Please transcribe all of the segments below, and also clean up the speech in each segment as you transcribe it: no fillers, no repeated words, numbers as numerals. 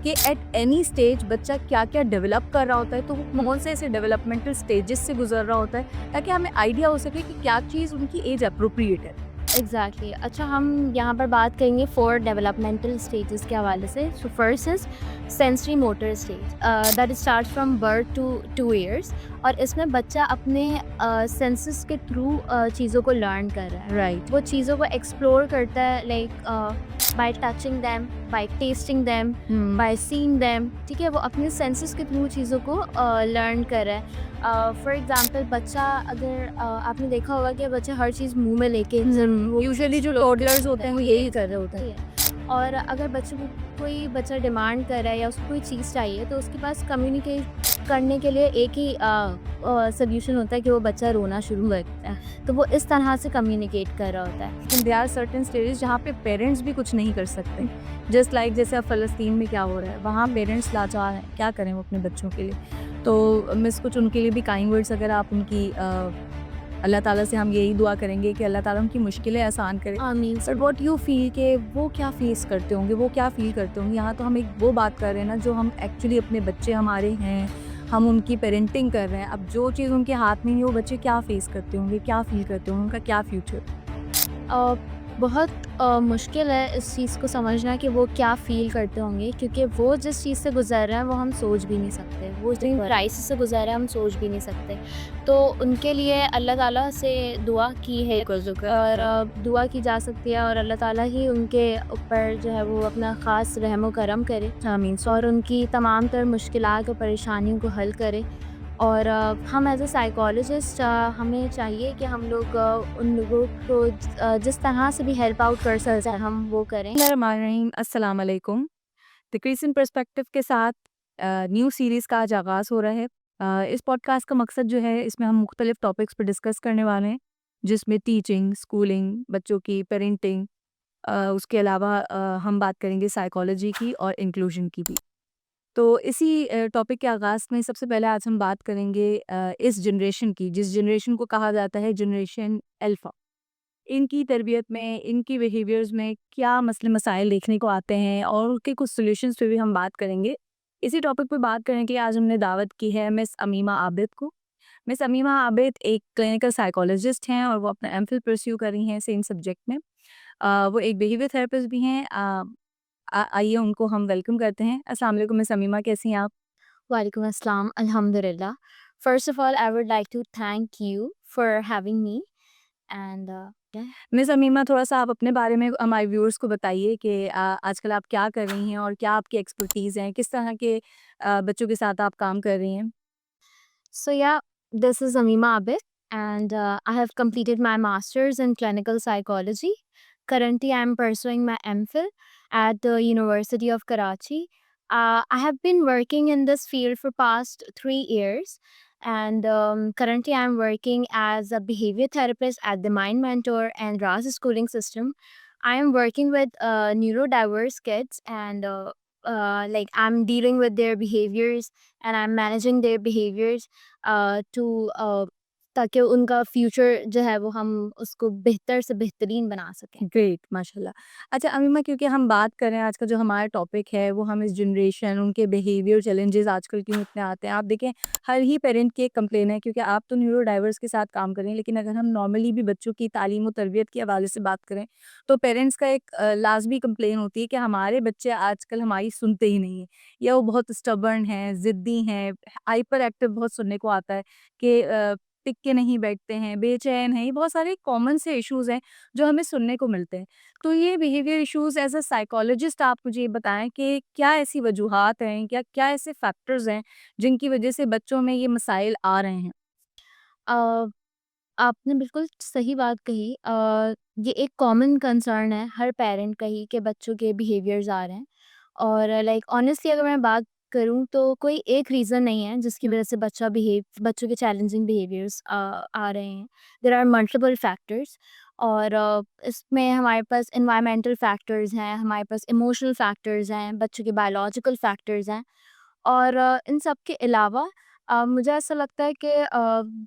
कि at any stage बच्चा क्या-क्या डेवलप कर रहा होता है, तो वो कौन से ऐसे डेवलपमेंटल स्टेजेस से गुज़र रहा होता है, ताकि हमें आइडिया हो सके कि क्या चीज़ उनकी एज एप्रोप्रिएट है। एग्जैक्टली अच्छा हम यहाँ पर बात करेंगे 4 डेवलपमेंटल स्टेजेस के हवाले से। So first is sensory motor stage that start from birth to 2 years. और इसमें बच्चा अपने सेंसेस के थ्रू चीज़ों को लर्न कर रहा है। राइट। वो चीज़ों को एक्सप्लोर करता है, like by touching them, by testing them, hmm. By seeing them. ठीक है, वो अपने सेंसेस के थ्रू चीज़ों को लर्न कर रहा है। फॉर एग्जांपल बच्चा अगर आपने देखा होगा कि बच्चे हर चीज़ मुंह में लेके ज़रूर, वो यूजुअली जो एक्सप्लोर टॉडलर्स करता होते है, हैं वो ठीक यही कर रहे होते हैं। है। और अगर बच्चे को कोई बच्चा डिमांड कर रहा है या उसको कोई चीज़ चाहिए, तो उसके पास कम्युनिकेट करने के लिए एक ही सॉल्यूशन होता है कि वो बच्चा रोना शुरू करता है। तो वो इस तरह से कम्युनिकेट कर रहा होता है। लेकिन देयर आर सर्टेन स्टेजेस जहाँ पे पेरेंट्स भी कुछ नहीं कर सकते। जस्ट लाइक जैसे अब फ़लस्तीन में क्या हो रहा है, वहाँ पेरेंट्स लाचार हैं, क्या करें वो अपने बच्चों के लिए। तो मिस कुछ उनके लिए भी काइंड वर्ड्स अगर आप उनकी अल्लाह ताला से हम यही दुआ करेंगे कि अल्लाह ताला उनकी मुश्किलें आसान करे। आमीन। बट व्हाट यू फ़ील कि वो क्या फ़ेस करते होंगे, वो क्या फ़ील करते होंगे? यहाँ तो हम एक वो बात कर रहे हैं ना जो हम एक्चुअली अपने बच्चे हमारे हैं, हम उनकी पेरेंटिंग कर रहे हैं। अब जो चीज़ उनके हाथ में नहीं है, वो बच्चे क्या फ़ेस करते होंगे, क्या फ़ील करते होंगे, उनका क्या फ्यूचर? अ, बहुत मुश्किल है इस चीज़ को समझना कि वो क्या फ़ील करते होंगे, क्योंकि वो जिस चीज़ से गुज़र रहे हैं वो हम सोच भी नहीं सकते। वो जिन क्राइसिस से गुज़र रहे हैं हम सोच भी नहीं सकते। तो उनके लिए अल्लाह ताला से दुआ की है और दुआ की जा सकती है, और अल्लाह ताला ही उनके ऊपर जो है वो अपना ख़ास रहम व करम करे आमीन। और उनकी तमाम तर मुश्किलात और परेशानियों को हल करे। और हम एज़ अ साइकोलॉजिस्ट हमें चाहिए कि हम लोग उन लोगों को जिस तरह से भी हेल्प आउट कर सकते हैं हम वो करें। बिस्मिल्लाहिर्रहमानिर्रहीम, अस्सलाम वालेकुम। द क्रिएशन पर्सपेक्टिव के साथ न्यू सीरीज़ का आज आगाज़ हो रहा है। इस पॉडकास्ट का मकसद जो है इसमें हम मुख्तलिफ टॉपिक्स पर डिस्कस करने वाले हैं, जिसमें टीचिंग, स्कूलिंग, बच्चों की पेरेंटिंग, उसके अलावा हम बात करेंगे साइकोलॉजी की और इंक्लूजन की भी। तो इसी टॉपिक के आगाज़ में सबसे पहले आज हम बात करेंगे इस जनरेशन की, जिस जनरेशन को कहा जाता है जनरेशन अल्फ़ा। इनकी तरबियत में, इनकी बिहेवियर्स में क्या मसले मसाइल देखने को आते हैं और उनके कुछ सॉल्यूशंस पे भी हम बात करेंगे। इसी टॉपिक पे बात करने के लिए आज हमने दावत की है मिस अमीमा आबिद को। मिस अमीमा आबिद एक क्लिनिकल साइकोलॉजिस्ट हैं और वो अपना एमफिल परस्यू कर रही हैं सेम सब्जेक्ट में। वो एक बिहेवियर थेरेपिस्ट भी हैं। आइए उनको हम वेलकम करते हैं। अस्सलाम वालेकुम मिस अमीमा, कैसी हैं आप? वालेकुम अस्सलाम, अल्हम्दुलिल्लाह। First of all I would like to thank you for having me and miss Amima, थोड़ा-सा आप अपने बारे में हमारे व्यूअर्स को बताइए कि आजकल आप क्या कर रही हैं और क्या आपकी एक्सपर्टीज़ हैं? किस तरह के बच्चों के साथ आप काम कर रही हैं? So yeah, this is Amima Abid, and I have completed my master's in clinical psychology. Currently, I am pursuing my MPhil at the University of Karachi. I have been working in this field for past 3 years, and currently I am working as a behavior therapist at the Mind Mentor and RAS schooling system. I am working with neurodiverse kids, and like I'm dealing with their behaviors and I'm managing their behaviors to ताकि उनका future जो है वो हम उसको बेहतर से बेहतरीन बना सकें। ग्रेट, माशाल्लाह। अच्छा अमीमा, क्योंकि हम बात कर रहे हैं, आज का जो हमारा टॉपिक है वो हम इस जनरेशन, उनके बिहेवियर चैलेंजेस आजकल क्यों इतने आते हैं। आप देखें, हर ही पेरेंट की एक कंप्लेन है, क्योंकि आप तो न्यूरो डाइवर्स के साथ काम कर रही हैं, लेकिन अगर हम नॉर्मली भी बच्चों की तालीम और तरबियत के हवाले से बात करें, तो पेरेंट्स का एक लाज़मी कंप्लेन होती है कि हमारे बच्चे आजकल हमारी सुनते ही नहीं हैं, या वो बहुत स्टबर्न हैं, ज़िद्दी हैं, हाइपर एक्टिव बहुत सुनने को आता है कि टिक के नहीं बैठते हैं, बेचैन हैं। ये बहुत सारे कॉमन से इश्यूज़ हैं जो हमें सुनने को मिलते हैं। तो ये behaviour issues as a psychologist आप मुझे ये बताएँ कि क्या ऐसी वजूहात हैं, क्या क्या ऐसे फैक्टर्स हैं जिनकी वजह से बच्चों में ये मसाइल आ रहे हैं? अ, आपने बिल्कुल सही बात कही। ये एक कॉमन कंसर्न है हर पेरेंट का ही कि बच्चों के बिहेवियर्स आ रहे हैं। और लाइक ऑनेस्टली अगर मैं बात करूँ तो कोई एक रीज़न नहीं है जिसकी वजह से बच्चों के चैलेंजिंग बिहेवियर्स आ रहे हैं। देयर आर मल्टीपल फैक्टर्स, और इसमें हमारे पास एनवायरमेंटल फैक्टर्स हैं, हमारे पास इमोशनल फैक्टर्स हैं, बच्चों के बायोलॉजिकल फैक्टर्स हैं। और इन सब के अलावा मुझे ऐसा लगता है कि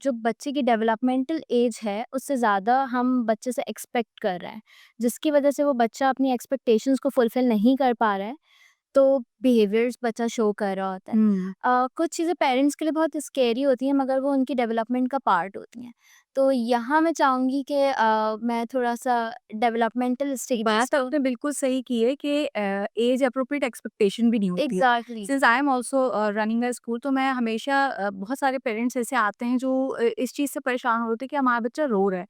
जो बच्चे की डेवलपमेंटल एज है उससे ज़्यादा हम बच्चे से एक्सपेक्ट कर रहे हैं, जिसकी वजह से वो बच्चा अपनी एक्सपेक्टेशंस को फुलफ़िल नहीं कर पा रहा है। तो बिहेवियर्स बच्चा शो कर रहा होता है। कुछ चीज़ें पेरेंट्स के लिए बहुत स्केरी होती हैं मगर वो उनकी डेवलपमेंट का पार्ट होती हैं। तो यहाँ मैं चाहूँगी कि मैं थोड़ा-सा डेवलपमेंटल स्टेजेस बात को आपने बिल्कुल सही की है कि एज अप्रोप्रिएट एक्सपेक्टेशन भी नहीं होती है। Exactly, since I am also running a school, तो मैं हमेशा बहुत सारे पेरेंट्स ऐसे आते हैं जो इस चीज़ से परेशान होते हैं कि हमारा बच्चा रो रहा है।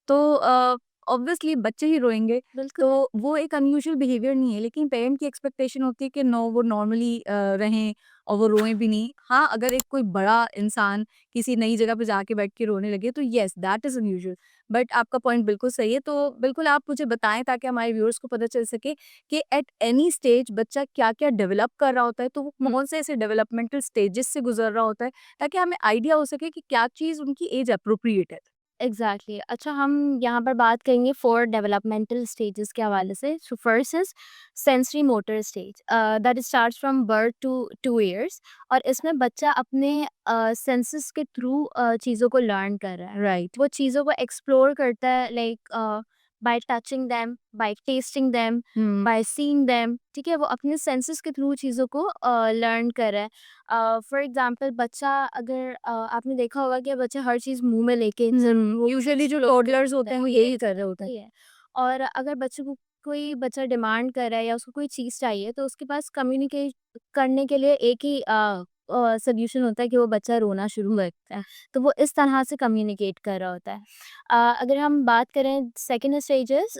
तो ऑब्वियसली बच्चे ही रोएँगे, बिल्कुल, तो वो एक अनयूजुअल बिहेवियर नहीं है, लेकिन पेरेंट की एक्सपेक्टेशन होती है कि नो, वो नॉर्मली रहें और वो रोएँ भी नहीं। हाँ, अगर एक कोई बड़ा इंसान किसी नई जगह पे जाके बैठ के रोने लगे तो yes, that is unusual. But आपका पॉइंट बिल्कुल सही है, तो बिल्कुल आप मुझे बताएँ ताकि हमारे व्यूअर्स को पता चल सके कि एट एनी स्टेज बच्चा क्या-क्या डेवलप कर रहा होता है, तो वो कौन से ऐसे डेवलपमेंटल स्टेजेस से गुज़र रहा होता है, ताकि हमें आइडिया हो सके कि क्या चीज़ उनकी एज एप्रोप्रिएट है। एग्ज़ैक्टली। अच्छा, हम यहाँ पर बात करेंगे 4 डेवलपमेंटल स्टेजेस के हवाले से। So first is sensory motor stage that starts from birth to 2 years और इसमें बच्चा अपने सेंसेस के थ्रू चीज़ों को लर्न कर रहा है। राइट। वो चीज़ों को एक्सप्लोर करता है like by touching them, by testing them, hmm. By seeing them, ठीक है? वो अपने सेंसेस के थ्रू चीज़ों को लर्न कर रहा है। फॉर एग्ज़ाम्पल बच्चा अगर आपने देखा होगा कि बच्चा हर चीज़ मुँह में लेके ज़रूर यूजुअली जो एक्सप्लोर टॉडलर्स करता होते है। हैं वो यही कर रहे होते हैं। सही है। और अगर बच्चे को कोई बच्चा डिमांड कर रहा है या उसको कोई चीज़ चाहिए तो उसके पास कम्युनिकेट करने के लिए एक ही सॉल्यूशन होता है कि वो बच्चा रोना शुरू करता है। तो वो इस तरह से कम्युनिकेट कर रहा होता है। अगर हम बात करें second stage is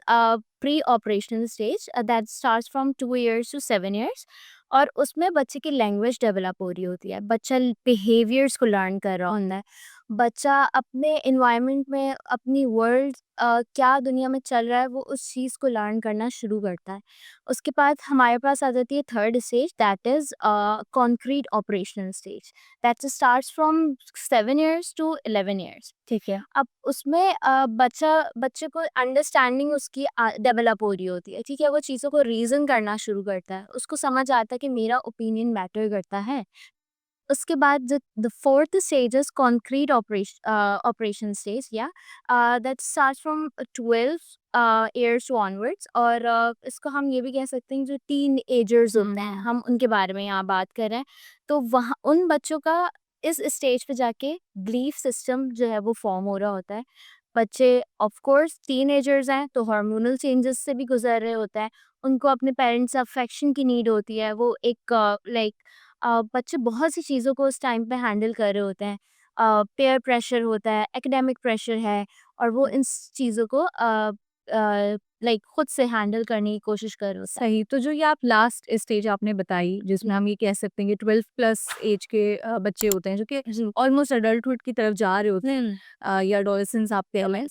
pre operational stage that starts from 2 years to 7 years और उसमें बच्चे की लैंग्वेज डेवलप हो रही होती है। बच्चा बिहेवियर्स को लर्न कर रहा होता है। बच्चा अपने एनवायरनमेंट में अपनी वर्ल्ड क्या दुनिया में चल रहा है वो उस चीज़ को लर्न करना शुरू करता है। उसके बाद हमारे पास आ जाती है third stage that is concrete operational stage that starts from 7 years to 11 years. ठीक है। अब उसमें बच्चे को अंडरस्टैंडिंग उसकी डेवलप हो रही होती है, ठीक है? वो चीज़ों को रीज़न करना शुरू करता है। उसको समझ आता है कि मेरा ओपिनियन मैटर करता है। उसके बाद the fourth stage is concrete operation stage या that start from 12 years to onwards और इसको हम ये भी कह सकते हैं जो टीन एजर्स होते हैं हम उनके बारे में यहाँ बात कर रहे हैं तो वहाँ उन बच्चों का इस स्टेज पे जाके बिलीफ सिस्टम जो है वो फॉर्म हो रहा होता है बच्चे ऑफ कोर्स टीनेजर्स हैं तो हार्मोनल चेंजेस से भी गुजर रहे होते हैं उनको अपने पेरेंट्स अफेक्शन की नीड होती है वो एक लाइक बच्चे बहुत सी चीज़ों को उस टाइम पे हैंडल कर रहे होते हैं पेयर प्रेशर होता है एकेडमिक प्रेशर है और वो इन चीज़ों को लाइक खुद से हैंडल करने की कोशिश कर रहे होता है सही, तो जो ये आप लास्ट स्टेज आपने बताई, जिसमें हम ये कह सकते हैं कि 12 प्लस एज के बच्चे होते हैं, जो कि जी ऑलमोस्ट एडल्टहुड की तरफ जा रहे होते हैं, हम्म, या एडोलेसेंस आप कह लें,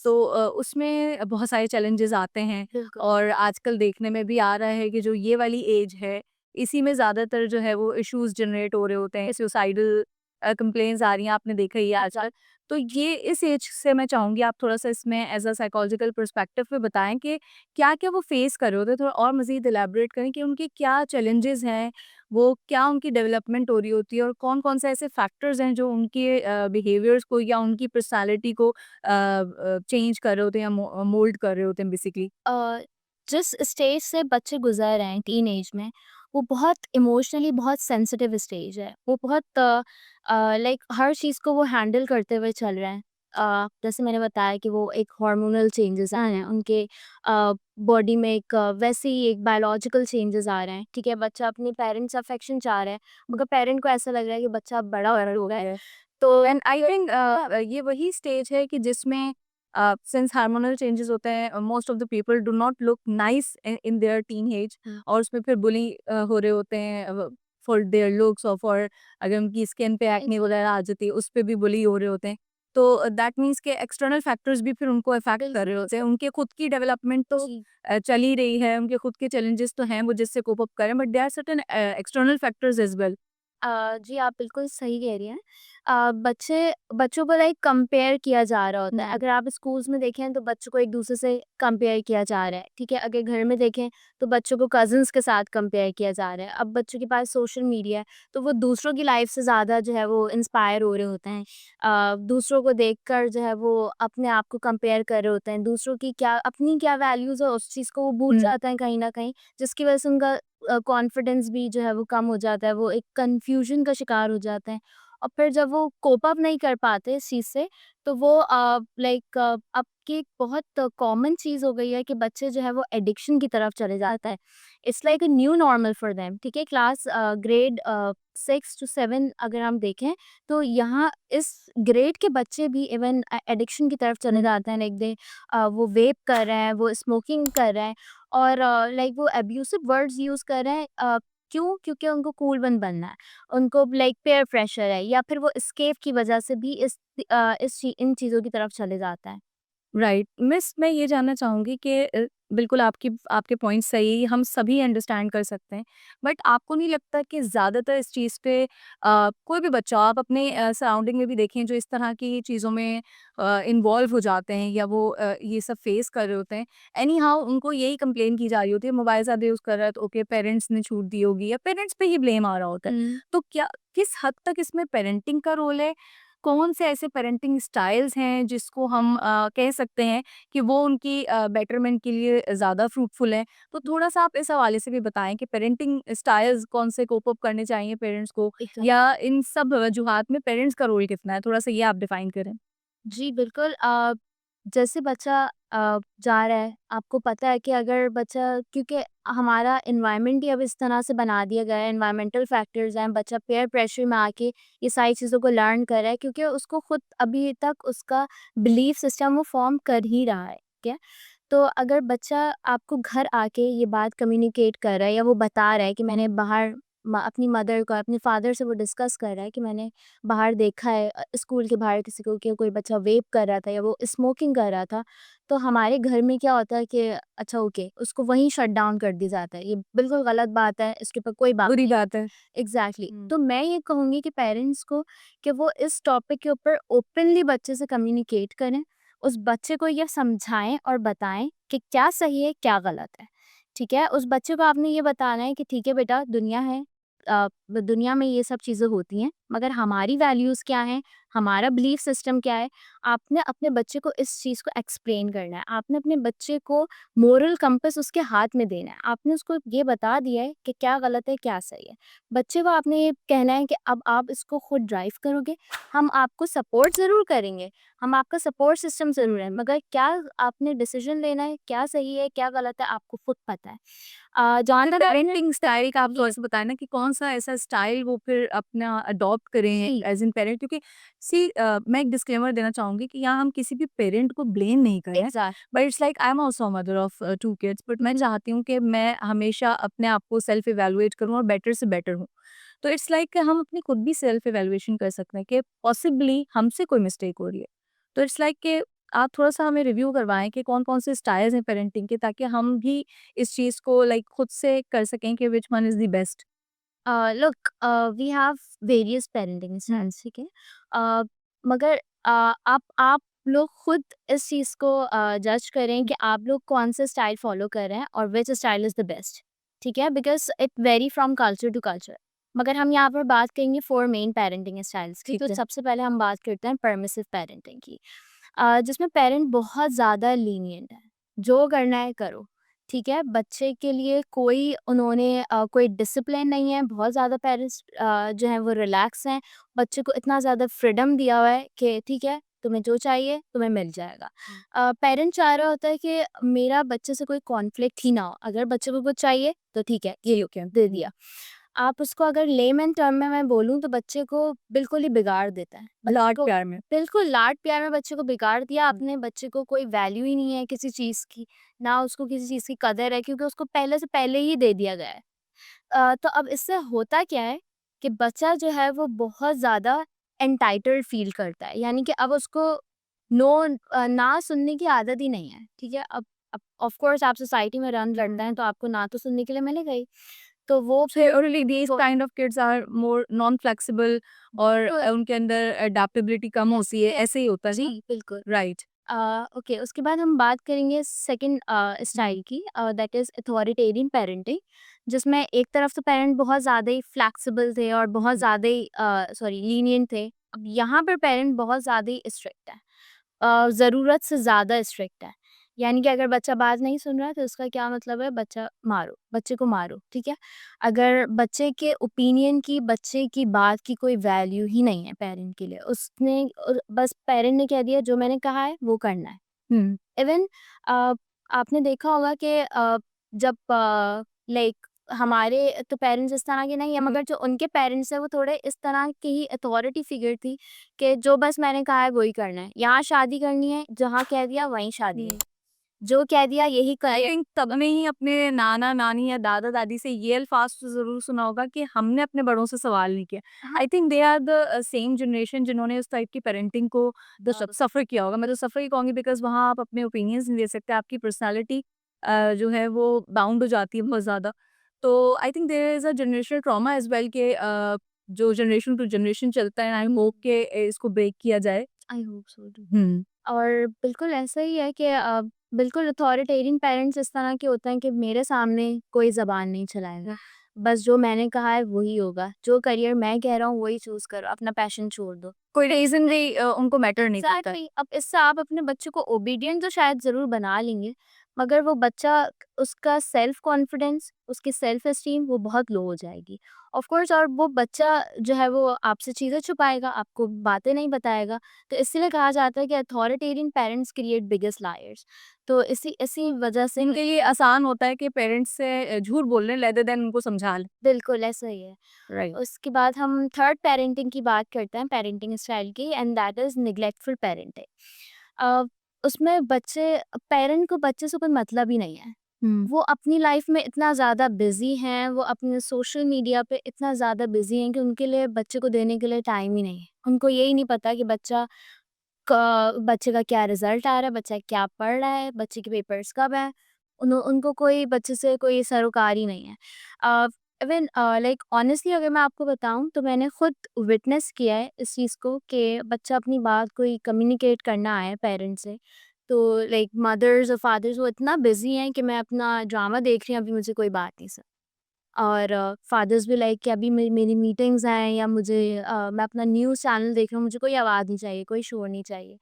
तो उसमें बहुत सारे चैलेंजेस आते हैं बिल्कुल और आजकल देखने में भी आ रहा है कि जो ये वाली एज है, इसी में ज़्यादातर जो है वो इश्यूज़ जनरेट हो रहे होते हैं, सुसाइडल कंप्लेंट्स आ रही हैं, आपने देखा ही है आजकल। तो ये इस एज से मैं चाहूँगी आप थोड़ा-सा इसमें एज़ अ साइकोलॉजिकल पर्सपेक्टिव पे बताएँ कि क्या-क्या वो फेस कर रहे होते हैं? थोड़ा और मज़ीद इलैबोरेट करें कि उनके क्या चैलेंजेज़ हैं, वो क्या उनकी डेवलपमेंट हो रही होती है और कौन-कौन से ऐसे फैक्टर्स हैं जो उनके बिहेवियर्स को या उनकी पर्सनैलिटी को चेंज कर रहे होते हैं या मोल्ड कर रहे होते हैं बेसिकली? अ, जिस स्टेज से बच्चे गुजर रहे हैं टीन एज में वो बहुत इमोशनली बहुत सेंसिटिव स्टेज है वो बहुत लाइक हर चीज़ को वो हैंडल करते हुए चल रहे हैं जैसे मैंने बताया कि वो एक हार्मोनल चेंजेस आ रहे हैं उनके बॉडी में एक वैसे ही एक बायोलॉजिकल चेंजेस आ रहे हैं ठीक है बच्चा अपनी पेरेंट्स अफेक्शन चाह रहा है मगर पेरेंट को ऐसा लग रहा है कि बच्चा अब बड़ा हो गया है तो एंड आई थिंक ये वही स्टेज है कि जिसमें सिंस हार्मोनल चेंजेस होते हैं, most of the people do not look nice in their teen age, हाँ, और उसमें फिर बुली हो रहे होते हैं फॉर देयर लुक्स और फॉर अगर उनकी स्किन पे एक्ने वगैरह आ जाती है उस पे भी बुली हो रहे होते हैं। तो दैट मीन्स के एक्सटर्नल फैक्टर्स भी फिर उनको अफेक्ट कर रहे होते हैं। उनके खुद की डेवलपमेंट तो जी चल ही रही है, उनके खुद के चैलेंजेस तो हैं वो जिससे कोप अप करें, but there are certain external factors as well. जी, आप बिल्कुल सही कह रही हैं। बच्चों को लाइक कंपेयर किया जा रहा होता है। हुँ। अगर आप स्कूल्स में देखें तो बच्चों को एक दूसरे से कंपेयर किया जा रहा है, ठीक है। अगर घर में देखें तो बच्चों को कजिन्स के साथ कंपेयर किया जा रहा है। अब बच्चों के पास सोशल मीडिया है तो वो दूसरों की लाइफ से ज़्यादा जो है वो इंस्पायर हो रहे होते हैं। दूसरों को देखकर जो है वो अपने आप को कंपेयर कर रहे होते हैं। दूसरों की क्या अपनी क्या वैल्यूज़ है उस चीज़ को वो भूल हुँ। जाते हैं कहीं न कहीं, जिसकी वजह से उनका कॉन्फिडेंस भी जो है वो कम हो जाता है। वो एक कन्फ्यूजन का शिकार हो जाते हैं। और फिर जब वो कोप अप नहीं कर पाते इस चीज़ से, तो वो लाइक अब की एक बहुत कॉमन चीज़ हो गई है कि बच्चे जो है वो एडिक्शन की तरफ चले जाता है। It's like a new normal for them, ठीक है। क्लास ग्रेड 6 टू 7 अगर हम देखें तो यहाँ इस ग्रेड के बच्चे भी इवन एडिक्शन की तरफ चले जाते हैं। लाइक वो वेप कर रहे हैं, वो स्मोकिंग कर रहे हैं और लाइक वो अब्यूसिव वर्ड्स यूज़ कर रहे हैं। क्यों? क्योंकि उनको कूल बनना है। उनको लाइक पीयर प्रेशर है या फिर वो एस्केप की वजह से भी इन चीज़ों की तरफ चले जाता है। राइट। मिस मैं ये जानना चाहूँगी कि बिल्कुल आपके पॉइंट सही, हम सभी अंडरस्टैंड कर सकते हैं। बट आपको नहीं लगता कि ज़्यादातर इस चीज़ पे कोई भी बच्चा आप अपने सराउंडिंग में भी देखें जो इस तरह की चीज़ों में इन्वॉल्व हो जाते हैं या वो ये सब फेस कर रहे होते हैं, एनी हाउ उनको यही कंप्लेन की जा रही होती है, मोबाइल ज़्यादा यूज़ कर रहा है तो ओके पेरेंट्स ने छूट दी होगी या पेरेंट्स पे ही ब्लेम आ रहा होता है। हुँ। तो क्या किस हद तक इसमें पेरेंटिंग का रोल है? कौन से ऐसे पेरेंटिंग स्टाइल्स हैं जिसको हम कह सकते हैं कि वो उनकी बेटरमेंट के लिए ज़्यादा फ्रूटफुल है? तो थोड़ा-सा आप इस हवाले से भी बताएँ कि पेरेंटिंग स्टाइल्स कौन से कोप अप करने चाहिए पेरेंट्स को या इन सब वजूहात में पेरेंट्स का रोल कितना है? थोड़ा-सा ये आप डिफाइन करें। जी, बिल्कुल। जैसे बच्चा जा रहा है, आपको पता है कि अगर बच्चा क्योंकि हमारा एनवायरनमेंट ही अब इस तरह से बना दिया गया है, एनवायरनमेंटल फैक्टर्स हैं, बच्चा पीयर प्रेशर में आके ये सारी चीज़ों को लर्न कर रहा है क्योंकि उसको खुद अभी तक उसका बिलीफ सिस्टम वो फॉर्म कर ही रहा है, ठीक है? तो अगर बच्चा आपको घर आके ये बात कम्युनिकेट कर रहा है या वो बता रहा है कि मैंने बाहर अपनी मदर को अपने फादर से वो डिस्कस कर रहा है कि मैंने बाहर देखा है स्कूल के बाहर किसी को कि कोई बच्चा वेप कर रहा था या वो स्मोकिंग कर रहा था, तो हमारे घर में क्या होता है कि अच्छा ओके उसको वहीं शट डाउन कर दिया जाता है। ये बिल्कुल गलत बात है, इसके ऊपर कोई बात बुरी नहीं। बात है। एग्जैक्टली हुँ। तो मैं ये कहूँगी कि पेरेंट्स को कि वो इस टॉपिक के ऊपर ओपनली बच्चे से कम्युनिकेट करें, उस बच्चे को ये समझाएं और बताएं कि क्या सही है क्या गलत है, ठीक है। उस बच्चे को आपने ये बताना है कि ठीक है बेटा दुनिया है, दुनिया में ये सब चीज़ें होती हैं मगर हमारी वैल्यूज़ क्या हैं, हमारा बिलीफ सिस्टम क्या है। आपने अपने बच्चे को इस चीज़ को एक्सप्लेन करना है, आपने अपने बच्चे को मोरल कंपास उसके हाथ में देना है, आपने उसको ये बता दिया है कि क्या गलत है क्या सही है। बच्चे को आपने ये कहना है कि अब आप इसको खुद ड्राइव करोगे, हम आपको सपोर्ट ज़रूर करेंगे, हम आपका सपोर्ट सिस्टम ज़रूर है, मगर क्या आपने डिसीजन लेना है, क्या सही है क्या गलत है आपको खुद पता है। जहाँ फिर तक आपने पेरेंटिंग स्टाइल का आप ये थोड़ा-सा बताएँ ना कि कौन-सा ऐसा स्टाइल वो फिर अपना अडॉप्ट करें जी एज़ एन पेरेंट क्योंकि सी मैं एक डिस्क्लेमर देना चाहूँगी कि यहाँ हम किसी भी पेरेंट को ब्लेम नहीं कर रहे हैं। Exact but it's like I am also a mother of 2 kids but मैं चाहती हूँ कि मैं हमेशा अपने आप को सेल्फ इवैल्यूएट करूँ और बेटर से बेटर हूँ। तो इट्स लाइक हम अपनी खुद भी सेल्फ इवैल्यूएशन कर सकते हैं कि पॉसिबली हमसे कोई मिस्टेक हो रही है। तो इट्स लाइक कि आप थोड़ा-सा हमें रिव्यू करवाएँ कि कौन-कौन से स्टाइल्स हैं पेरेंटिंग के ताकि हम भी इस चीज़ को लाइक खुद से कर सकें कि which one is the best? Look we have various parenting styles, ठीक है। अ, मगर आप लोग खुद इस चीज़ को जज करें कि आप लोग कौन सा स्टाइल फॉलो कर रहे हैं और which style is the best, ठीक है। Because it vary from culture to culture. मगर हम यहाँ पर बात करेंगे फोर मेन पेरेंटिंग स्टाइल्स की। ठीक तो है। सबसे पहले हम बात करते हैं परमिसिव पेरेंटिंग की, जिसमें पेरेंट बहुत ज़्यादा लीनियंट है, जो करना है करो, ठीक है। बच्चे के लिए कोई उन्होंने कोई डिसिप्लिन नहीं है, बहुत ज़्यादा पेरेंट्स जो हैं वो रिलैक्स हैं। बच्चे को इतना ज़्यादा फ्रीडम दिया हुआ है कि ठीक है, तुम्हें जो चाहिए तुम्हें मिल जाएगा। हुँ। पेरेंट चाह रहा होता है कि मेरा बच्चे से कोई कॉन्फ्लिक्ट ही ना हो, अगर बच्चे को कुछ चाहिए तो ठीक है, ये ओके दे हुँ। दिया। आप उसको अगर लेमन टर्म में मैं बोलूँ तो बच्चे को बिल्कुल ही बिगाड़ देता है। बच्चे को लाड-प्यार में। बिल्कुल लाड-प्यार में बच्चे को बिगाड़ दिया हुँ। आपने, बच्चे को कोई वैल्यू ही नहीं है किसी चीज़ की, ना उसको किसी चीज़ की कदर है क्योंकि उसको पहले से पहले ही दे दिया गया है। तो अब इससे होता क्या है कि बच्चा जो है वो बहुत ज़्यादा एंटाइटल्ड फ़ील करता है, यानी कि अब उसको नो ना सुनने की आदत ही नहीं है, ठीक है? अब ऑफ़ कोर्स आप सोसाइटी में रन हुँ। लड़ते हैं तो आपको ना तो सुनने के लिए मिलेगा ही। तो वो Theoretically, these kind of kids are more non-flexible और बिल्कुल। उनके अंदर adaptability कम होती है, ऐसे ही होता है ना? जी, बिल्कुल। राइट। ओके, उसके बाद हम बात करेंगे सेकंड स्टाइल की, दैट इज़ अथॉरिटेरियन पेरेंटिंग, जिसमें एक तरफ तो पेरेंट बहुत ज़्यादा ही फ्लेक्सिबल थे और बहुत ज़्यादा ही सॉरी लीनिएंट थे। अब यहाँ पर पेरेंट बहुत ज़्यादा ही स्ट्रिक्ट है, ज़रूरत से ज़्यादा स्ट्रिक्ट है। यानी कि अगर बच्चा बात नहीं सुन रहा है तो उसका क्या मतलब है, बच्चे को मारो, ठीक है? अगर बच्चे के ओपिनियन की, बच्चे की बात की कोई वैल्यू ही नहीं है पेरेंट के लिए, उसने बस पेरेंट ने कह दिया जो मैंने कहा है वो करना है। हुँ। इवन अ, आपने देखा होगा कि जब लाइक हमारे तो पेरेंट्स इस तरह के नहीं है, मगर जो उनके पेरेंट्स हैं वो थोड़े इस तरह की ही अथॉरिटी फिगर थी कि जो बस मैंने कहा है वही करना है। यहाँ शादी करनी है, जहाँ कह दिया वहीं शादी है। जो कह दिया यही आई कर थिंक सबने ही अपने नाना-नानी या दादा-दादी से ये अल्फ़ाज़ तो ज़रूर सुना होगा कि हमने अपने बड़ों से सवाल नहीं किया। हाँ, I think they are the same generation जिन्होंने उस टाइप की पेरेंटिंग को सफ़र किया होगा। मैं तो सफ़र ही कहूँगी बिकॉज़ वहाँ आप अपने ओपिनियंस नहीं दे सकते, आपकी पर्सनैलिटी जो है वो बाउंड हो जाती है बहुत ज़्यादा। तो I think there is a generational trauma as well कि जो जनरेशन टू जनरेशन चलता है, आई होप कि इसको ब्रेक किया जाए। I hope so. हुँ। और बिल्कुल ऐसा ही है कि बिल्कुल अथॉरिटेरियन पेरेंट्स इस तरह के होते हैं कि मेरे सामने कोई ज़बान नहीं चलाएगा। बस जो मैंने कहा है वही होगा। जो करियर मैं कह रहा हूँ वही चूज़ करो, अपना पैशन छोड़ दो। कोई रीज़न भी उनको मैटर नहीं करता है। एग्ज़ैक्टली, अब इससे आप अपने बच्चे को ओबीडिएंट तो शायद ज़रूर बना लेंगे, मगर वो बच्चा, उसका सेल्फ कॉन्फिडेंस, उसकी सेल्फ एस्टीम वो बहुत लो हो जाएगी। ऑफ़ कोर्स, और वो बच्चा जो है वो आपसे चीज़ें छुपाएगा, आपको बातें नहीं बताएगा। तो इसीलिए कहा जाता है कि authoritarian parents create biggest lawyers. तो इसी इसी वजह से इनके लिए आसान होता है कि पेरेंट्स से झूठ बोल लें रेदर देन उनको समझा लें। बिल्कुल ऐसा ही है। राइट। उसके बाद हम थर्ड पेरेंटिंग की बात करते हैं, पेरेंटिंग स्टाइल की, एंड दैट इज़ नेग्लेक्टफुल पेरेंटिंग। अ, उसमें बच्चे पेरेंट को बच्चे से कोई मतलब ही नहीं है। हुँ। वो अपनी लाइफ में इतना ज़्यादा बिज़ी हैं, वो अपने सोशल मीडिया पे इतना ज़्यादा बिज़ी हैं कि उनके लिए बच्चे को देने के लिए टाइम ही नहीं है। उनको यही नहीं पता कि बच्चे का क्या रिज़ल्ट आ रहा है, बच्चा क्या पढ़ रहा है, बच्चे के पेपर्स कब हैं। उनको कोई बच्चे से कोई सरोकार ही नहीं है। अ, इवन लाइक ऑनेस्टली अगर मैं आपको बताऊँ तो मैंने खुद विटनेस किया है इस चीज़ को कि बच्चा अपनी बात कोई कम्युनिकेट करना आए पेरेंट्स से, तो लाइक मदर्स और फादर्स वो इतना बिज़ी हैं कि मैं अपना ड्रामा देख रही हूँ, अभी मुझे कोई बात नहीं सुन। और फादर्स भी लाइक कि अभी मेरी मीटिंग्स हैं, या मैं अपना न्यूज़ चैनल देख रहा हूँ, मुझे कोई आवाज़ नहीं चाहिए, कोई शोर नहीं चाहिए।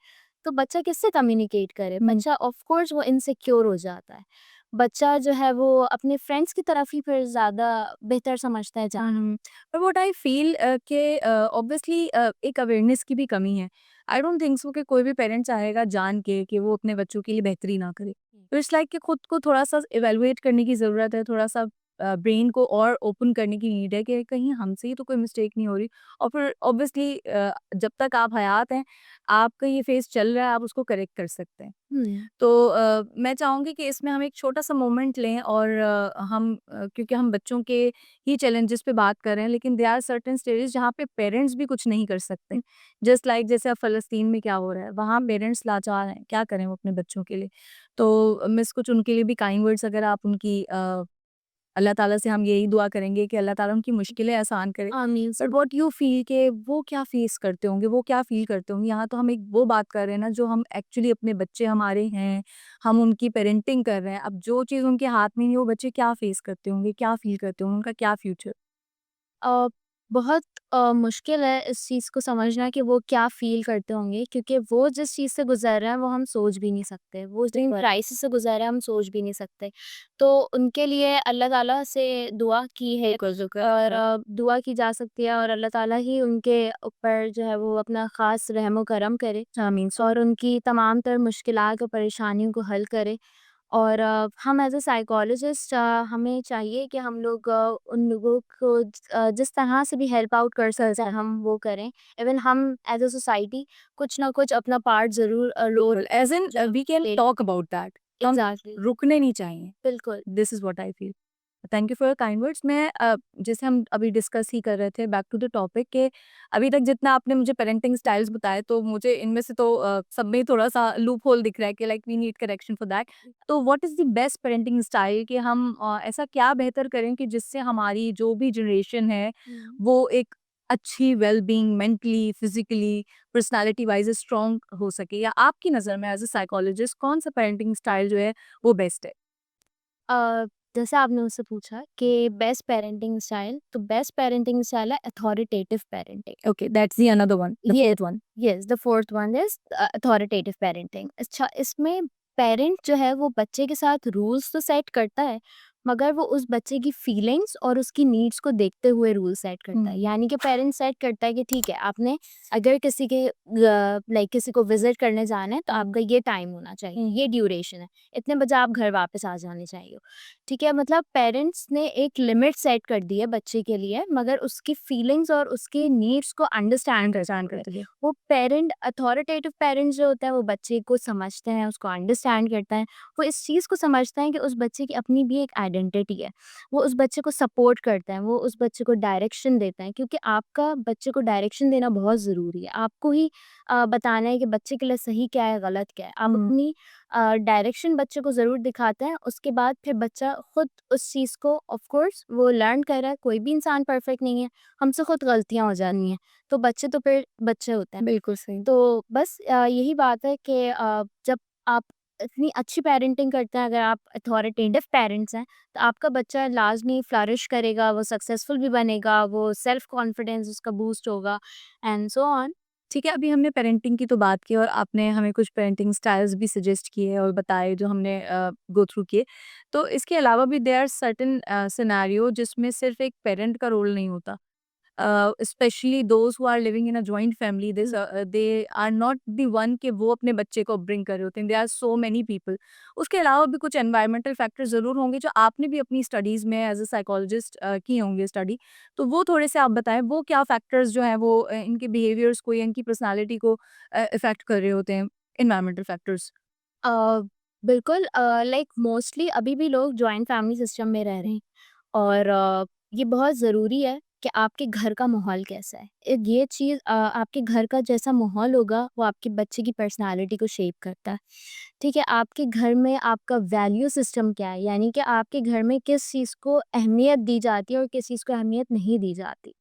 तो बच्चा किससे कम्युनिकेट करे? हुँ। बच्चा ऑफ कोर्स वो इनसिक्योर हो जाता है। बच्चा जो है वो अपने फ्रेंड्स की तरफ ही फिर ज़्यादा बेहतर समझता है जा। हुँ। बट व्हाट आई फील कि ऑब्वियसली एक अवेयरनेस की भी कमी है। आई डोंट थिंक सो कि कोई भी पेरेंट चाहेगा जान के कि वो अपने बच्चों के लिए बेहतरी ना करे। तो इट्स लाइक कि खुद को थोड़ा-सा इवैल्यूएट करने की ज़रूरत है, थोड़ा-सा ब्रेन को और ओपन करने की नीड है कि कहीं हमसे ही तो कोई मिस्टेक नहीं हो रही। और फिर ऑब्वियसली जब तक आप हयात हैं, आपका ये फेज़ चल रहा है, आप उसको करेक्ट कर सकते हैं। हुँ। तो मैं चाहूँगी कि इसमें हम एक छोटा-सा मोमेंट लें और क्योंकि हम बच्चों के ही चैलेंजेस पे बात कर रहे हैं, लेकिन देयर आर सर्टेन स्टेजेस जहाँ पे पेरेंट्स भी कुछ नहीं कर सकते। जस्ट लाइक जैसे अब फ़लस्तीन में क्या हो रहा है, वहाँ पेरेंट्स लाचार हैं, क्या करें वो अपने बच्चों के लिए। तो मिस कुछ उनके लिए भी काइंड वर्ड्स अगर आप उनकी अल्लाह ताला से हम यही दुआ करेंगे कि अल्लाह ताला उनकी मुश्किलें आसान करे। आमीन। बट व्हाट यू फ़ील कि वो क्या फ़ेस करते होंगे, वो क्या फ़ील करते होंगे? यहाँ तो हम एक वो बात कर रहे हैं ना जो हम एक्चुअली अपने बच्चे हमारे हैं, हम उनकी पेरेंटिंग कर रहे हैं। अब जो चीज़ उनके हाथ में नहीं है वो बच्चे क्या फ़ेस करते होंगे, क्या फ़ील करते होंगे, उनका क्या फ्यूचर? अ, बहुत मुश्किल है इस चीज़ को समझना कि वो क्या फ़ील करते होंगे, क्योंकि वो जिस चीज़ से गुज़र रहे हैं वो हम सोच भी नहीं सकते। वो जिन क्राइसिस से गुज़र रहे हैं हम सोच भी नहीं सकते। तो उनके लिए अल्लाह ताला से दुआ की है, और दुआ की जा सकती है, और अल्लाह ताला ही उनके ऊपर जो है वो अपना ख़ास रहम व करम करे आमीन। और उनकी तमाम तर मुश्किलात और परेशानियों को हल करे। और हम एज़ अ साइकोलॉजिस्ट हमें चाहिए कि हम लोग उन लोगों को जिस तरह से भी हेल्प आउट कर सकते हैं हम वो करें। इवन हम एज़ अ सोसाइटी कुछ ना कुछ अपना पार्ट ज़रूर रोल बिल्कुल, as in we can play. Talk about that. हम एग्ज़ैक्टली। रुकने नहीं चाहिए। बिल्कुल। This is what I feel. Thank you for your kind words. मैं जैसे हम अभी डिस्कस ही कर रहे थे, बैक टू द टॉपिक, के अभी तक जितना आपने मुझे पेरेंटिंग स्टाइल्स बताए, तो मुझे इनमें से तो सब में थोड़ा सा लूप होल दिख रहा है कि like we need correction for that. तो what is the best parenting style, कि हम ऐसा क्या बेहतर करें कि जिससे हमारी जो भी जनरेशन है वो एक अच्छी well being, mentally, physically, personality wise strong हो सके, या आपकी नज़र में एज अ साइकोलॉजिस्ट कौन सा पेरेंटिंग स्टाइल जो है वो बेस्ट है? अ, जैसे आपने मुझसे पूछा कि बेस्ट पेरेंटिंग स्टाइल, तो बेस्ट पेरेंटिंग स्टाइल है authoritative parenting. Okay, that's the another one, the ये fourth one. Yes, the fourth one is authoritative parenting. अच्छा, इसमें पेरेंट जो है वो बच्चे के साथ रूल्स तो सेट करता है, मगर वो उस बच्चे की फीलिंग्स और उसकी नीड्स को देखते हुए रूल सेट करता है। यानी कि पेरेंट सेट करता है कि ठीक है, आपने अगर किसी के लाइक किसी को विजिट करने जाना है तो आपका ये टाइम होना चाहिए, ये ड्यूरेशन है, इतने बजे आप घर वापस आ जाने चाहिए। ठीक है, मतलब पेरेंट्स ने एक लिमिट सेट कर दी है बच्चे के लिए, मगर उसकी फीलिंग्स और उसके नीड्स को अंडरस्टैंड करते हुए वो पेरेंट, अथॉरिटेटिव पेरेंट जो होता है वो बच्चे को समझते हैं, उसको अंडरस्टैंड करता है। वो इस चीज़ को समझता है कि उस बच्चे की अपनी भी एक आइडेंटिटी है। वो उस बच्चे को सपोर्ट करते हैं, वो उस बच्चे को डायरेक्शन देते हैं, क्योंकि आपका बच्चे को डायरेक्शन देना बहुत ज़रूरी है। आपको ही बताना है कि बच्चे के लिए सही क्या है, गलत क्या है। आप अपनी डायरेक्शन बच्चे को ज़रूर दिखाते हैं, उसके बाद फिर बच्चा खुद उस चीज़ को, ऑफ कोर्स वो लर्न कर रहा है, कोई भी इंसान परफेक्ट नहीं है, हमसे खुद गलतियाँ हो जाती हैं, तो बच्चे तो फिर बच्चे होते हैं। बिल्कुल सही। तो बस यही बात है कि जब आप इतनी अच्छी पेरेंटिंग करते हैं, अगर आप अथॉरिटेटिव पेरेंट्स हैं, तो आपका बच्चा लाज़मी फ्लरिश करेगा, वो सक्सेसफुल भी बनेगा, वो सेल्फ कॉन्फिडेंस उसका बूस्ट होगा एंड सो ऑन। ठीक है, अभी हमने पेरेंटिंग की तो बात की, और आपने हमें कुछ पेरेंटिंग स्टाइल्स भी सजेस्ट किए और बताए जो हमने गो थ्रू किए। तो इसके अलावा भी देयर आर सर्टेन सिनेरियो जिसमें सिर्फ एक पेरेंट का रोल नहीं होता। Specially those who are living in a joint family, they are not the one कि वो अपने बच्चे को ब्रिंग कर रहे होते हैं, they are so many people. उसके अलावा भी कुछ एनवायरमेंटल फैक्टर ज़रूर होंगे जो आपने भी अपनी स्टडीज़ में एज अ साइकोलॉजिस्ट किए होंगे स्टडी। तो वो थोड़े से आप बताएं, वो क्या फैक्टर्स जो हैं वो इनके बिहेवियर्स को या इनकी पर्सनालिटी को इफेक्ट कर रहे होते हैं, एनवायरमेंटल फैक्टर्स? अ, बिल्कुल, लाइक मोस्टली अभी भी लोग जॉइंट फैमिली सिस्टम में रह रहे हैं, और ये बहुत ज़रूरी है कि आपके घर का माहौल कैसा है। ये चीज़ आपके घर का जैसा माहौल होगा, वो आपके बच्चे की पर्सनैलिटी को शेप करता है। ठीक है, आपके घर में आपका वैल्यू सिस्टम क्या है, यानी कि आपके घर में किस चीज़ को अहमियत दी जाती है और किस चीज़ को अहमियत नहीं दी जाती।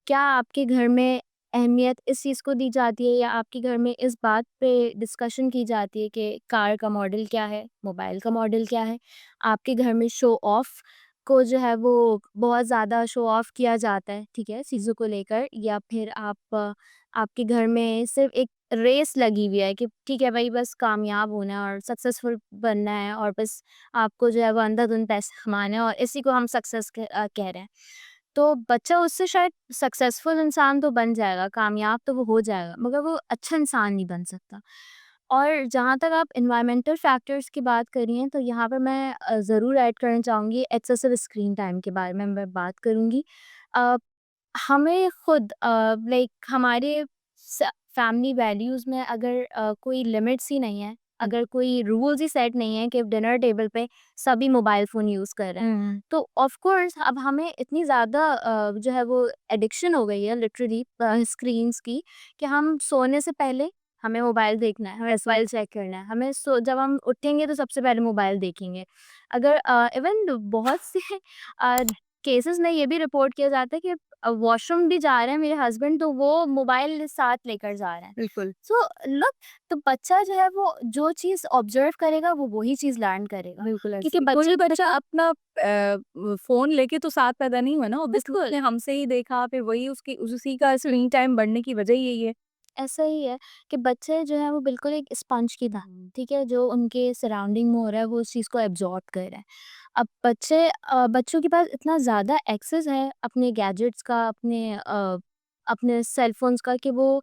क्या आपके घर में अहमियत इस चीज़ को दी जाती है, या आपके घर में इस बात पे डिस्कशन की जाती है कि कार का मॉडल क्या है, मोबाइल का मॉडल क्या है? आपके घर में शो ऑफ को जो है वो बहुत ज़्यादा शो ऑफ किया जाता है, ठीक है, चीज़ों को लेकर, या फिर आपके घर में सिर्फ़ एक रेस लगी हुई है कि ठीक है भाई, बस कामयाब होना है और सक्सेसफुल बनना है, और बस आपको जो है वो अंधाधुंध पैसे कमाने हैं, और इसी को हम सक्सेस कह रहे हैं। तो बच्चा उससे शायद सक्सेसफुल इंसान तो बन जाएगा, कामयाब तो वो हो जाएगा, मगर वो अच्छा इंसान नहीं बन सकता। और जहाँ तक आप एनवायरमेंटल फैक्टर्स की बात कर रही हैं, तो यहाँ पर मैं ज़रूर ऐड करना चाहूँगी एक्सेसिव स्क्रीन टाइम के बारे में मैं बात करूँगी। अ, हमें खुद लाइक हमारे फैमिली वैल्यूज़ में अगर कोई लिमिट्स ही नहीं है, अगर कोई रूल्स ही सेट नहीं है कि डिनर टेबल पे सभी मोबाइल फ़ोन यूज़ कर रहे हैं, तो ऑफ कोर्स अब हमें इतनी ज़्यादा जो है वो एडिक्शन हो गई है लिटरली स्क्रीन्स की, कि हम सोने से पहले हमें मोबाइल देखना है, हमें मोबाइल चेक करना है, हमें जब हम उठेंगे तो सबसे पहले मोबाइल देखेंगे। अगर इवन बहुत से केसेस में ये भी रिपोर्ट किया जाता है कि वॉशरूम भी जा रहे हैं मेरे हस्बैंड, तो वो मोबाइल साथ लेकर जा रहे हैं। बिल्कुल। सो लुक, तो बच्चा जो है वो जो चीज़ ऑब्जर्व करेगा वो वही चीज़ लर्न करेगा, बिल्कुल क्योंकि ऐसे कोई बच्चे बच्चा अपना फ़ोन लेके तो साथ पैदा नहीं हुआ ना, ऑब्वियसली बिल्कुल उसने हमसे ही देखा, फिर वही उसकी उसी का स्क्रीन टाइम बढ़ने की वजह यही है। ऐसा ही है कि बच्चे जो है वो बिल्कुल एक स्पंज की तरह, ठीक है, जो उनके सराउंडिंग में हो रहा है वो उस चीज़ को एब्जॉर्ब कर रहा है। अब बच्चों के पास इतना ज़्यादा एक्सेस है अपने गैजेट्स का, अपने सेल फोन्स का, कि वो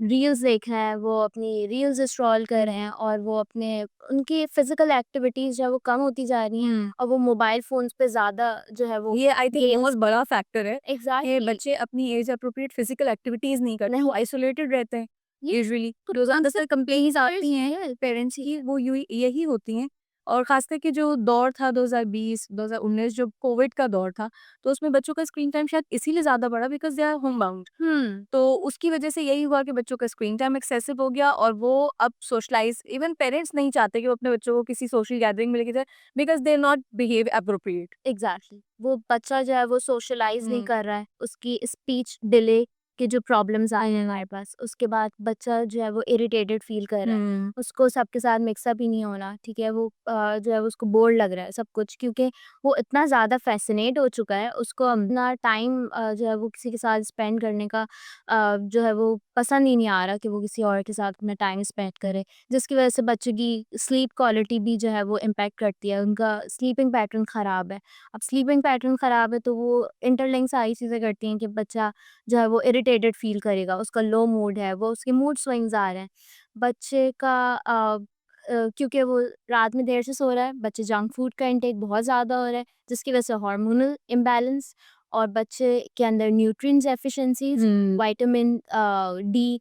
रील्स देख रहे हैं, वो अपनी रील्स स्क्रॉल कर रहे हैं, और वो अपने उनकी फिजिकल एक्टिविटीज़ जो है वो कम होती जा रही हैं, और वो मोबाइल फ़ोन्स पे ज़्यादा जो है वो ये आई थिंक गेम्स। बहुत बड़ा फैक्टर है कि एग्ज़ैक्टली। बच्चे अपनी एज एप्रोप्रिएट फिजिकल एक्टिविटीज़ नहीं करते, वो आइसोलेटेड रहते हैं ये यूजुअली। तो रोज़ाना सबसे 10 कंप्लेंट्स आती टीचर्स हैं पेरेंट्स की, वो यही होती हैं। और ख़ास करके जो दौर था 2020-2019 जब कोविड का दौर था, तो उसमें बच्चों का स्क्रीन टाइम शायद इसीलिए ज़्यादा बढ़ा because they are home bound. हुँ, तो उसकी वजह से यही हुआ कि बच्चों का स्क्रीन टाइम एक्सेसिव हो गया और वो अब सोशलाइज़ इवन पेरेंट्स नहीं चाहते कि वो अपने बच्चों को किसी सोशल गैदरिंग में लेके जाएँ because they not behave appropriate. Exactly. वो बच्चा जो है वो सोशलाइज़ नहीं हुँ। कर रहा है, उसकी स्पीच डिले के जो प्रॉब्लम्स आए हैं हमारे पास, उसके बाद बच्चा जो है वो इरिटेटेड फ़ील कर रहा है। हुँ। उसको सबके साथ मिक्स अप ही नहीं होना, ठीक है? वो जो है वो उसको बोर लग रहा है सब कुछ, क्योंकि वो इतना ज़्यादा फ़ैसिनेट हो चुका है, उसको अपना टाइम जो है वो किसी के साथ स्पेंड करने का जो है वो पसंद ही नहीं आ रहा कि वो किसी और के साथ अपना टाइम स्पेंड करे। जिसकी वजह से बच्चों की स्लीप क्वालिटी भी जो है वो इम्पैक्ट करती है, उनका स्लीपिंग पैटर्न ख़राब है। अब स्लीपिंग पैटर्न ख़राब है तो वो इंटरलिंक सारी चीज़ें करती हैं कि बच्चा जो है वो इरिटेटेड फ़ील करेगा, उसका लो मूड है, वो उसके मूड स्विंग्स आ रहे हैं। बच्चे का क्योंकि वो रात में देर से सो रहा है, बच्चे जंक फूड का इंटेक बहुत ज़्यादा हो रहा है, जिसकी वजह से हार्मोनल इम्बैलेंस और बच्चे के अंदर न्यूट्रिएंट्स एफिशिएंसीज़, हुँ। विटामिन डी,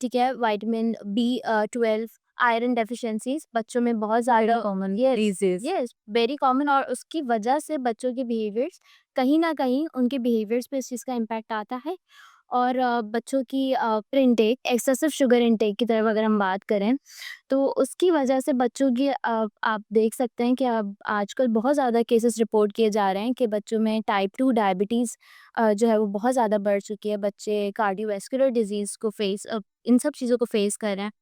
ठीक है, विटामिन बी 12, आयरन डेफिशिएंसीज़ बच्चों में बहुत वेरी ज़्यादा। Common yes, these days. Yes, very common, और उसकी वजह से बच्चों के बिहेवियर्स कहीं न कहीं उनके बिहेवियर्स पे इस चीज़ का इम्पैक्ट आता है। और बच्चों की फिर इंटेक, एक्सेसिव शुगर इंटेक की तरफ अगर हम बात करें, तो उसकी वजह से बच्चों की आप देख सकते हैं कि अब आजकल बहुत ज़्यादा केसेस रिपोर्ट किए जा रहे हैं कि बच्चों में टाइप 2 डायबिटीज़ जो है वो बहुत ज़्यादा बढ़ चुकी है। बच्चे कार्डियोवैस्कुलर डिज़ीज़ को इन सब चीज़ों को फेस कर रहे हैं।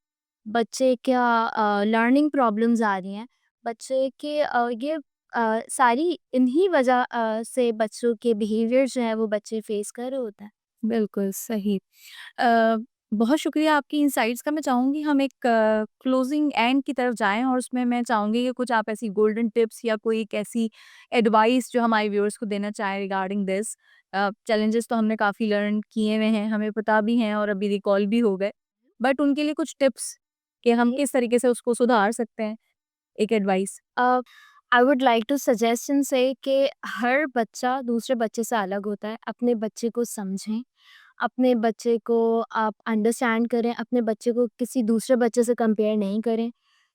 बच्चे क्या लर्निंग प्रॉब्लम्स आ रही हैं। बच्चे के ये सारी इन्हीं वजह से बच्चों के बिहेवियर जो है वो बच्चे फेस कर रहे होते हैं। बिल्कुल सही। अ, बहुत शुक्रिया आपकी इनसाइट्स का। मैं चाहूँगी हम एक क्लोजिंग एंड की तरफ जाएँ और उसमें मैं चाहूँगी कि कुछ आप ऐसी गोल्डन टिप्स या कोई एक ऐसी एडवाइस जो हमारे व्यूअर्स को देना चाहें रिगार्डिंग दिस। चैलेंजेस तो हमने काफ़ी लर्न किए हुए हैं, हमें पता भी हैं और अभी रिकॉल भी हो गए। बट उनके लिए कुछ टिप्स कि हम जी। किस तरीके से उसको सुधार सकते हैं, एक advice? I would like to suggestion से कि हर बच्चा दूसरे बच्चे से अलग होता है। अपने बच्चे को समझें, अपने बच्चे को आप अंडरस्टैंड करें, अपने बच्चे को किसी दूसरे बच्चे से कंपेयर नहीं करें,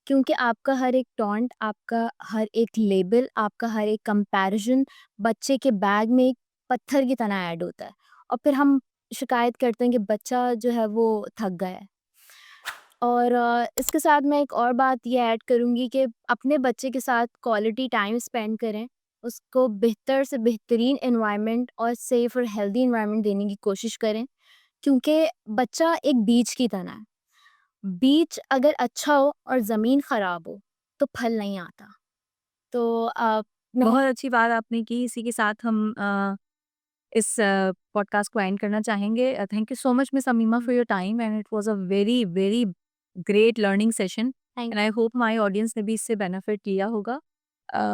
क्योंकि आपका हर एक टॉन्ट, आपका हर एक लेबल, आपका हर एक कंपैरिजन बच्चे के बैग में एक पत्थर की तरह ऐड होता है, और फिर हम शिकायत करते हैं कि बच्चा जो है वो थक गया है। और इसके साथ मैं एक और बात ये ऐड करूँगी कि अपने बच्चे के साथ क्वालिटी टाइम स्पेंड करें, उसको बेहतर से बेहतरीन एनवायरनमेंट और सेफ और हेल्दी एनवायरनमेंट देने की कोशिश करें, क्योंकि बच्चा एक बीज की तरह है। बीज अगर अच्छा हो और ज़मीन ख़राब हो, तो फल नहीं आता। तो मैं बहुत अच्छी बात आपने की। इसी के साथ हम इस पॉडकास्ट को एंड करना चाहेंगे। Thank you so much miss Amima for your time and it was a very, very great learning session thank and I hope हमारी ऑडियंस ने भी इससे बेनिफिट लिया होगा।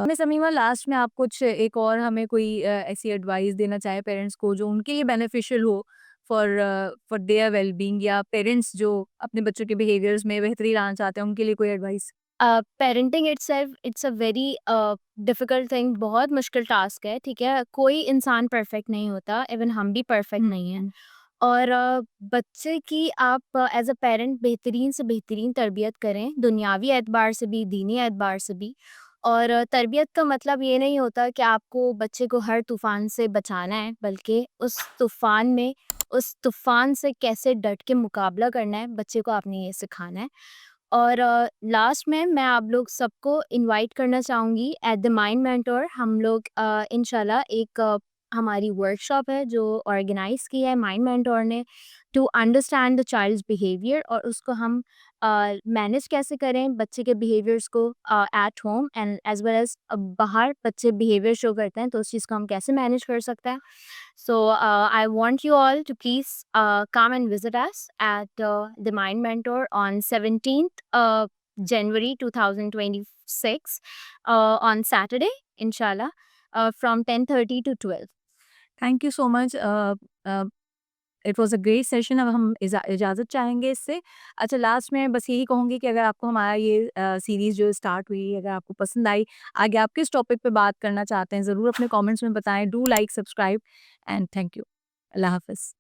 मिस अमीमा लास्ट में आप कुछ एक और हमें कोई ऐसी एडवाइस देना चाहें पेरेंट्स को जो उनके लिए बेनिफिशियल हो फॉर फॉर देयर वेल-बीइंग या पेरेंट्स जो अपने बच्चों के बिहेवियर्स में बेहतरी लाना चाहते हैं, उनके लिए कोई advice? Parenting itself it's a very difficult thing, बहुत मुश्किल टास्क है, ठीक है? कोई इंसान परफेक्ट नहीं होता, इवन हम भी परफेक्ट नहीं हैं। हुँ। और बच्चे की आप एज़ अ पेरेंट बेहतरीन से बेहतरीन तरबियत करें, दुनियावी एतबार से भी, दीनी एतबार से भी। और तरबियत का मतलब ये नहीं होता कि आपको बच्चे को हर तूफ़ान से बचाना है, बल्कि उस तूफ़ान से कैसे डट के मुकाबला करना है, बच्चे को आपने ये सिखाना है। और लास्ट में मैं आप लोग सबको इनवाइट करना चाहूँगी एट द माइंड मेंटर। हम लोग इंशाल्लाह एक हमारी वर्कशॉप है जो ऑर्गेनाइज़ की है माइंड मेंटर ने, to understand the child's behaviour, और उसको हम मैनेज कैसे करें बच्चे के बिहेवियर्स को at home and as well as बाहर बच्चे बिहेवियर शो करते हैं, तो उस चीज़ को हम कैसे मैनेज कर सकते हैं। So I want you all to please come and visit us at the Mind Mentor on 17th January 2026 on Saturday, inshallah, from 10:30 to 12. Thank you so much. It was a great session. अब हम इजाज़त चाहेंगे इससे। अच्छा last में बस यही कहूँगी कि अगर आपको हमारा ये सीरीज़ जो स्टार्ट हुई अगर आपको पसंद आई, आगे आप किस टॉपिक पे बात करना चाहते हैं ज़रूर अपने कमेंट्स में बताएँ। Do like, subscribe and thank you. अल्लाह हाफ़िज़।